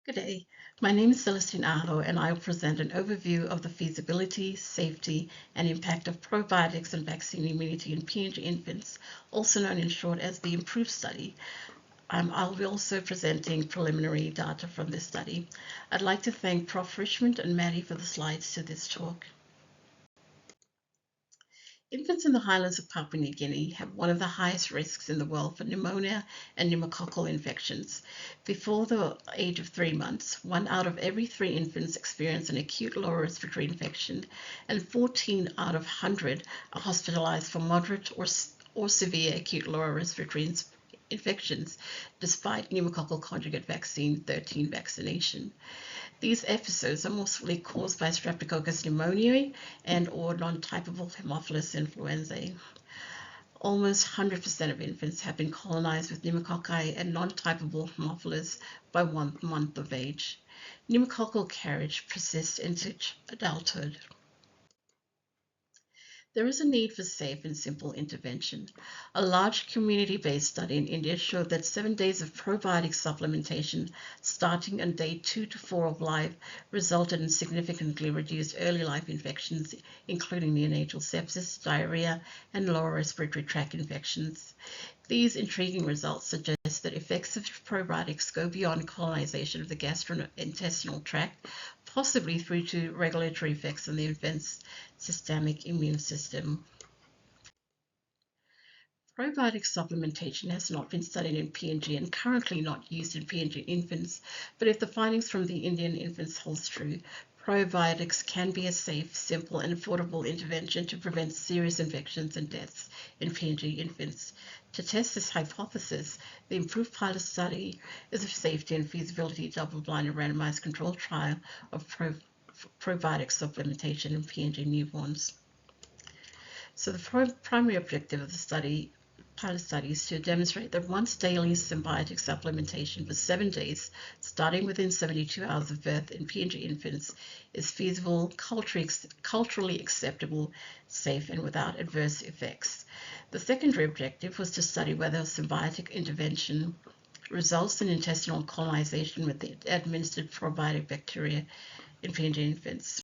Good day. My name is Celestine Aho, and I will present an overview of the feasibility, safety, and impact of probiotics and vaccine immunity in PNG infants, also known in short as the IMPROVE study. I'll be also presenting preliminary data from this study. I'd like to thank Prof. Richmond and Maddie for the slides to this talk. Infants in the highlands of Papua New Guinea have one of the highest risks in the world for pneumonia and pneumococcal infections. Before the age of 3 months, 1 out of every 3 infants experience an acute lower respiratory infection, and 14 out of 100 are hospitalized for moderate or severe acute lower respiratory infections, despite pneumococcal conjugate vaccine 13 vaccination. These episodes are mostly caused by Streptococcus pneumoniae and or non-typable Haemophilus influenzae. Almost 100% of infants have been colonized with pneumococci and non-typable Haemophilus by 1 month of age. Pneumococcal carriage persists into adulthood. There is a need for safe and simple intervention. A large community-based study in India showed that 7 days of probiotic supplementation starting on day 2 to 4 of life resulted in significantly reduced early life infections, including neonatal sepsis, diarrhea, and lower respiratory tract infections. These intriguing results suggest that effects of probiotics go beyond colonization of the gastrointestinal tract, possibly through to regulatory effects on the infant's systemic immune system. Probiotic supplementation has not been studied in PNG and currently not used in PNG infants, but if the findings from the Indian infants holds true, probiotics can be a safe, simple, and affordable intervention to prevent serious infections and deaths in PNG infants. To test this hypothesis, the IMPROVE pilot study is a safety and feasibility double-blind and randomized controlled trial of probiotic supplementation in PNG newborns. So the primary objective of the pilot study is to demonstrate that once daily symbiotic supplementation for 7 days, starting within 72 hours of birth in PNG infants, is feasible, culturally acceptable, safe, and without adverse effects. The secondary objective was to study whether symbiotic intervention results in intestinal colonization with the administered probiotic bacteria in PNG infants.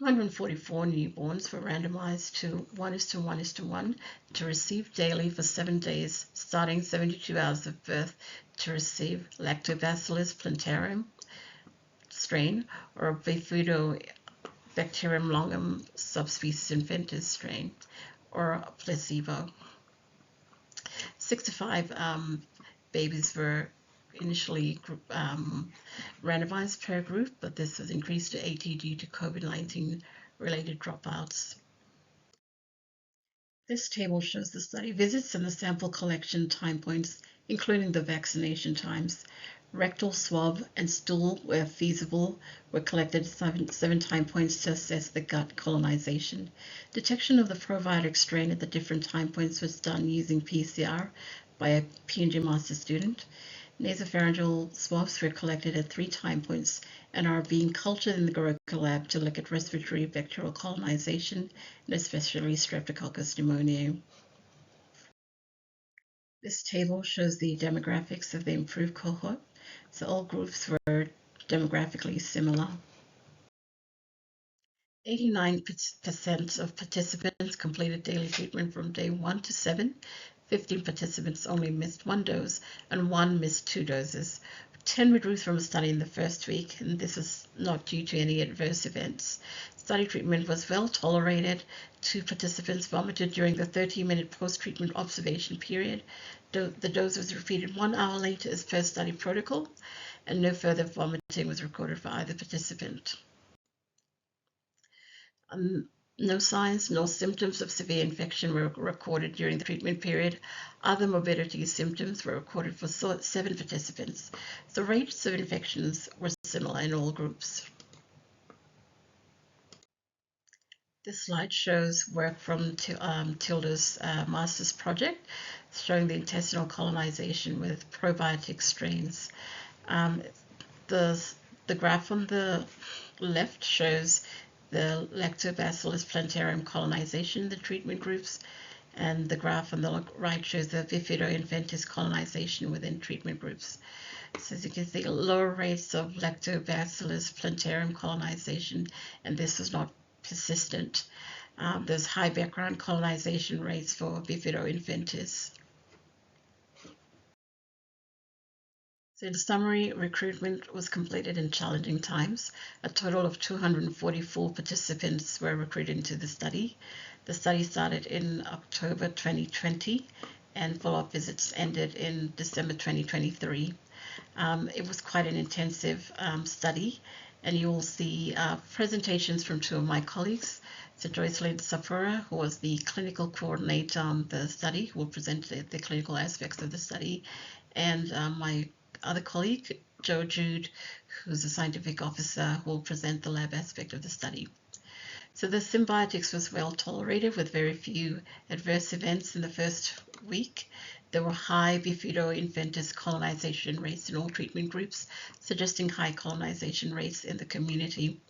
244 newborns were randomized to 1:1:1 to receive daily for 7 days, starting 72 hours of birth, to receive Lactobacillus plantarum strain or Bifidobacterium longum subspecies inventus strain, or a placebo. 65 babies were initially randomized per group, but this was increased to 80 due to COVID-19 related dropouts. This table shows the study visits and the sample collection time points, including the vaccination times. Rectal swab and stool, where feasible, were collected at 7 time points to assess the gut colonization. Detection of the probiotic strain at the different time points was done using PCR by a PNG master student. Nasopharyngeal swabs were collected at 3 time points and are being cultured in the Goroka lab to look at respiratory bacterial colonization and especially Streptococcus pneumoniae. This table shows the demographics of the IMPROVE cohort. So all groups were demographically similar. 89% of participants completed daily treatment from day 1 to 7. 15 participants only missed 1 dose, and 1 missed 2 doses. 10 withdrew from the study in the first week, and this was not due to any adverse events. Study treatment was well tolerated. 2 participants vomited during the 30-minute post-treatment observation period. The dose was repeated 1 hour later as per study protocol, and no further vomiting was recorded for either participant. No signs nor symptoms of severe infection were recorded during the treatment period. Other morbidity symptoms were recorded for 7 participants. The rates of infections were similar in all groups. This slide shows work from Tilda's master's project, showing the intestinal colonization with probiotic strains. The graph on the left shows the Lactobacillus plantarum colonization in the treatment groups, And the graph on the right shows the Bifido-Inventis colonization within treatment groups. So as you can see, lower rates of Lactobacillus plantarum colonization, and this was not persistent. There's high background colonization rates for Bifido-Inventis. So in summary, recruitment was completed in challenging times. A total of 244 participants were recruited into the study. The study started in October 2020 and follow-up visits ended in December 2023. It was quite an intensive study, and you will see presentations from two of my colleagues. So Joycelyn Safura, who was the clinical coordinator on the study, who will present the clinical aspects of the study, and my other colleague, Joe Jude, who's a scientific officer, who will present the lab aspect of the study. So the symbiotics was well tolerated with very few adverse events in the first week. There were high Bifido-Inventis colonization rates in all treatment groups, suggesting high colonization rates in the community.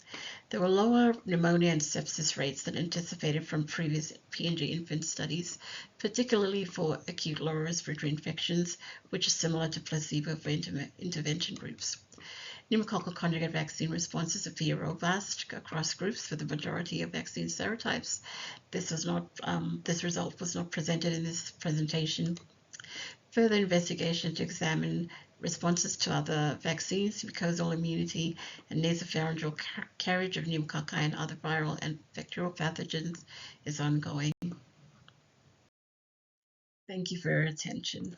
There were lower pneumonia and sepsis rates than anticipated from previous PNG infant studies, particularly for acute lower respiratory infections, which is similar to placebo for intervention groups. Pneumococcal conjugate vaccine responses appear robust across groups for the majority of vaccine serotypes. This result was not presented in this presentation. Further investigation to examine responses to other vaccines, mucosal immunity, and nasopharyngeal carriage of pneumococci and other viral and bacterial pathogens is ongoing. Thank you for your attention.